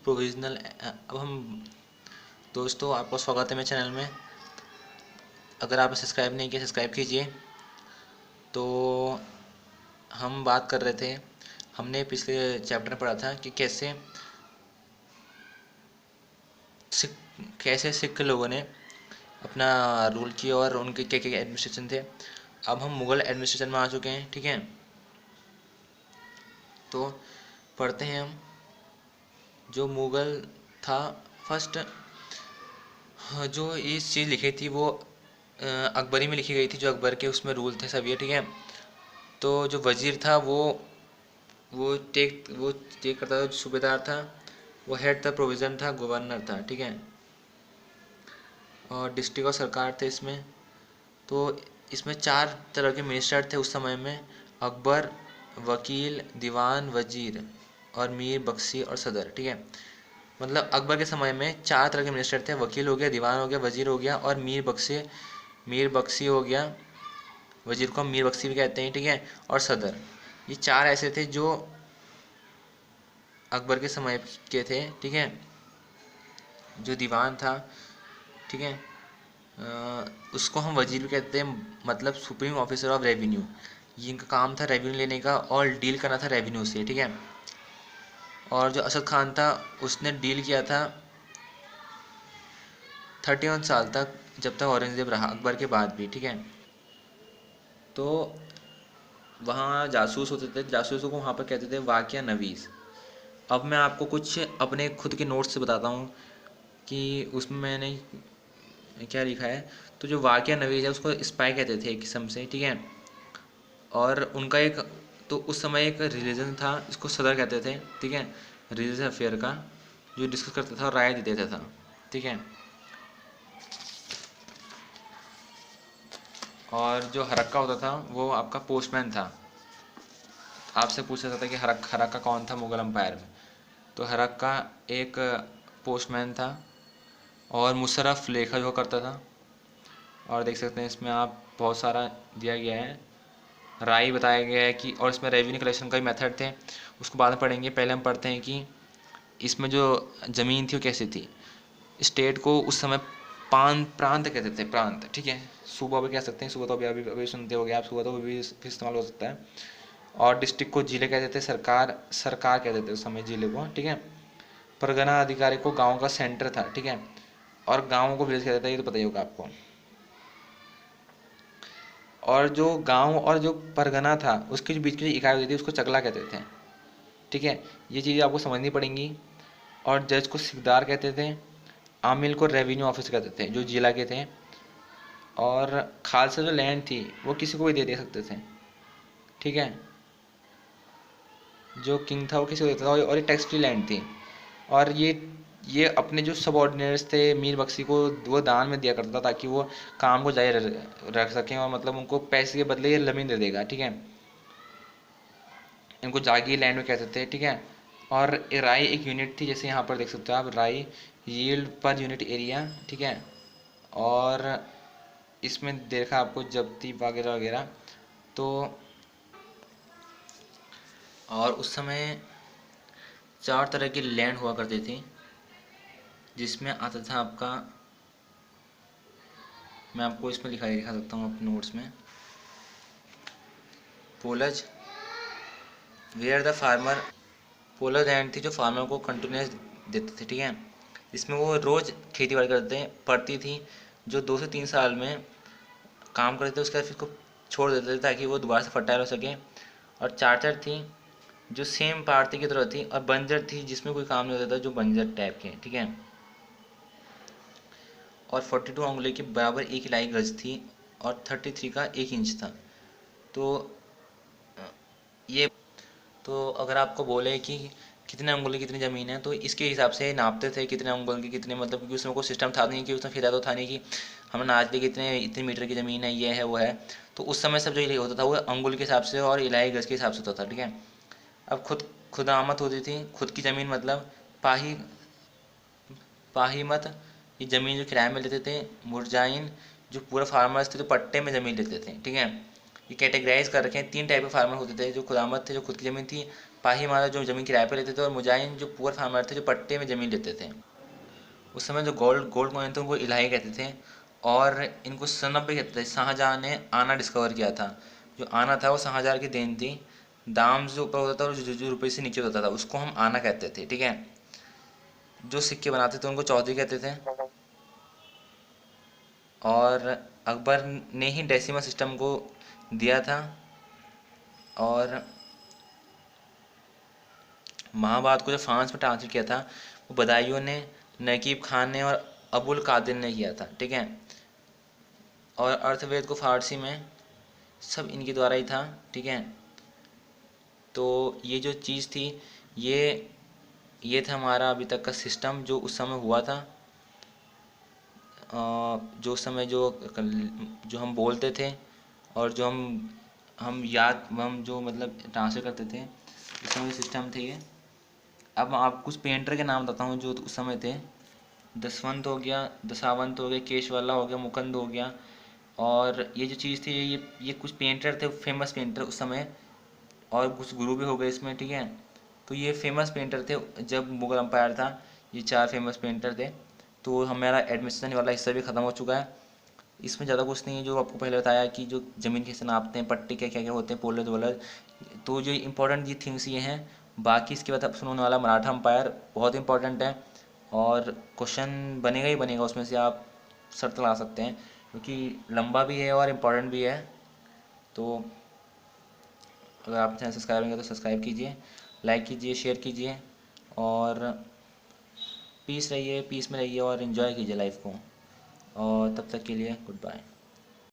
Provisional. अब हम दोस्तों, आपका स्वागत है मेरे चैनल में। अगर आपने सब्सक्राइब नहीं किया, सब्सक्राइब कीजिए। तो हम बात कर रहे थे, हमने पिछले चैप्टर में पढ़ा था कि सिख कैसे सिख लोगों ने अपना रूल किया और उनके क्या क्या एडमिनिस्ट्रेशन थे। अब हम मुग़ल एडमिनिस्ट्रेशन में आ चुके हैं, ठीक है। तो पढ़ते हैं हम। जो मुग़ल था फर्स्ट, जो ये चीज़ लिखी थी वो अकबरी में लिखी गई थी, जो अकबर के उसमें रूल थे सब ये, ठीक है। तो जो वज़ीर था वो टेक करता था, जो सूबेदार था वो हेड था, प्रोविज़न था, गवर्नर था, ठीक है। और डिस्ट्रिक्ट और सरकार थे इसमें। तो इसमें 4 तरह के मिनिस्टर थे उस समय में: अकबर, वकील, दीवान, वजीर और मीर बख्शी और सदर, ठीक है। मतलब अकबर के समय में 4 तरह के मिनिस्टर थे: वकील हो गया, दीवान हो गया, वजीर हो गया और मीर बख्शी हो गया। वजीर को हम मीर बख्शी भी कहते हैं, ठीक है। और सदर, ये 4 ऐसे थे जो अकबर के समय के थे, ठीक है। जो दीवान था, ठीक है, उसको हम वजीर भी कहते हैं, मतलब सुप्रीम ऑफिसर ऑफ रेवेन्यू। ये इनका काम था रेवेन्यू लेने का और डील करना था रेवेन्यू से, ठीक है। और जो असद खान था उसने डील किया था 31 साल तक, जब तक औरंगज़ेब रहा, अकबर के बाद भी, ठीक है। तो वहाँ जासूस होते थे, जासूसों को वहाँ पर कहते थे वाक़िया नवीस। अब मैं आपको कुछ अपने खुद के नोट्स से बताता हूँ कि उसमें मैंने क्या लिखा है। तो जो वाक़िया नवीस है उसको स्पाई कहते थे एक किस्म से, ठीक है। और उनका एक, तो उस समय एक रिलीजन था जिसको सदर कहते थे, ठीक है, रिलीजियस अफेयर का, जो डिस्कस करता था और राय देता था, ठीक है। और जो हरक्का होता था वो आपका पोस्टमैन था। आपसे पूछा जाता था कि हरक्का कौन था मुग़ल एम्पायर में, तो हरक्का एक पोस्टमैन था। और मुशर्रफ लेखा जो करता था। और देख सकते हैं इसमें आप बहुत सारा दिया गया है, राय बताया गया है कि, और इसमें रेवेन्यू कलेक्शन का भी मेथड थे, उसको बाद में पढ़ेंगे। पहले हम पढ़ते हैं कि इसमें जो ज़मीन थी वो कैसी थी। स्टेट को उस समय प्रांत कहते थे, प्रांत, ठीक है। सूबा भी कह सकते हैं, सूबा तो अभी अभी सुनते हो गए आप, सूबा तो अभी भी इस्तेमाल हो सकता है। और डिस्ट्रिक्ट को जिले कहते थे, सरकार कहते थे उस समय जिले को, ठीक है। परगना अधिकारी को गाँव का सेंटर था, ठीक है। और गाँव को विलेज कहते थे, ये तो पता ही होगा आपको। और जो गांव और जो परगना था उसके जो बीच की जो इकाई होती थी उसको चकला कहते थे, ठीक है। ये चीज़ें आपको समझनी पड़ेंगी। और जज को सिकदार कहते थे। आमिल को रेवेन्यू ऑफिसर कहते थे, जो जिला के थे। और खालसा जो लैंड थी वो किसी को भी दे सकते थे, ठीक है। जो किंग था वो किसी को देता था, और ये टैक्स फ्री लैंड थी। और ये अपने जो सबऑर्डिनेट्स थे मीर बख्शी को वो दान में दिया करता था, ताकि वो काम को जारी रख सकें, और मतलब उनको पैसे के बदले ये ज़मीन दे देगा, ठीक है। इनको जागीर लैंड में कहते थे, ठीक है। और राई एक यूनिट थी, जैसे यहाँ पर देख सकते हो आप, राई यील्ड पर यूनिट एरिया, ठीक है। और इसमें देखा आपको जब्ती वगैरह वगैरह। तो और उस समय 4 तरह की लैंड हुआ करती थी, जिसमें आता था आपका, मैं आपको इसमें दिखा सकता हूँ अपने नोट्स में। Poles, where the former, polar land थी जो फार्मर को कंटिन्यूस देते थे, ठीक है। इसमें वो रोज़ खेती बाड़ी करते पड़ती थी, जो 2 से 3 साल में काम करते थे, उसके बाद फिर उसको छोड़ देते थे ताकि वो दोबारा से फर्टाइल हो सके। और चार्टर थी जो सेम पार्टी की तरह थी, और बंजर थी जिसमें कोई काम नहीं होता था, जो बंजर टाइप के, ठीक है। और 42 उंगली के बराबर 1 इलाई गज थी, और 33 का 1 इंच था। तो ये, तो अगर आपको बोले कि कितने अंगुल की कितनी ज़मीन है, तो इसके हिसाब से नापते थे कितने अंगुल की कितने, मतलब क्योंकि उसमें कोई सिस्टम था नहीं, कि उसमें फिदा तो था नहीं कि हमने आज दी कितने इतने मीटर की ज़मीन है, ये है वो है। तो उस समय सब जो ये होता था वो अंगुल के हिसाब से और इलाई गज के हिसाब से होता था, ठीक है। अब खुदामत होती थी, खुद की ज़मीन, मतलब पाही पाहीमत, ये ज़मीन जो किराए में लेते थे। मुरजाइन, जो पूरा फार्मर्स थे जो पट्टे में ज़मीन लेते थे, ठीक है। ये कैटेगराइज कर रखे हैं, 3 टाइप के फार्मर होते थे, जो खुदामत थे जो खुद की ज़मीन थी, पाही मारा जो ज़मीन किराए पे लेते थे, और मुजाहिन जो पुअर फार्मर थे जो पट्टे में ज़मीन लेते थे। उस समय जो गोल्ड कॉइन थे उनको इलाही कहते थे, और इनको सनब भी कहते थे। शाहजहाँ ने आना डिस्कवर किया था। जो आना था वो शाहजहाँ की देन थी। दाम जो ऊपर होता था और जो रुपये से नीचे होता था उसको हम आना कहते थे, ठीक है। जो सिक्के बनाते थे उनको चौधरी कहते थे। और अकबर ने ही डेसिमल सिस्टम को दिया था। और महाभारत को जो फ्रांस में ट्रांसलेट किया था वो बदायूं ने, नकीब खान ने और अबुल कादिर ने किया था, ठीक है। और अर्थवेद को फारसी में सब इनके द्वारा ही था, ठीक है। तो ये जो चीज़ थी, ये था हमारा अभी तक का सिस्टम जो उस समय हुआ था। जो उस समय जो हम बोलते थे, और जो हम जो मतलब ट्रांसलेट करते थे, उस समय सिस्टम थे ये। अब मैं आपको कुछ पेंटर के नाम बताता हूँ जो उस समय थे। दसवंत हो गया, दशावंत हो गया, केशवाला हो गया, मुकुंद हो गया। और ये जो चीज़ थी, ये कुछ पेंटर थे, फेमस पेंटर उस समय। और कुछ गुरु भी हो गए इसमें, ठीक है। तो ये फेमस पेंटर थे जब मुगल अम्पायर था। ये 4 फेमस पेंटर थे। तो हमारा एडमिशन वाला हिस्सा भी ख़त्म हो चुका है। इसमें ज़्यादा कुछ नहीं है, जो आपको पहले बताया कि जो ज़मीन कैसे नापते हैं, पट्टे क्या क्या क्या होते हैं, पोलर वोलर। तो जो इंपॉर्टेंट ये थिंग्स ये हैं। बाकी इसके बाद अब सुनने वाला मराठा अम्पायर बहुत इंपॉर्टेंट है, और क्वेश्चन बनेगा ही बनेगा उसमें से, आप शर्त ला सकते हैं, क्योंकि लंबा भी है और इम्पोर्टेंट भी है। तो अगर आप चैनल सब्सक्राइब करेंगे तो सब्सक्राइब कीजिए, लाइक कीजिए, शेयर कीजिए, और पीस में रहिए और इन्जॉय कीजिए लाइफ को। और तब तक के लिए गुड बाय।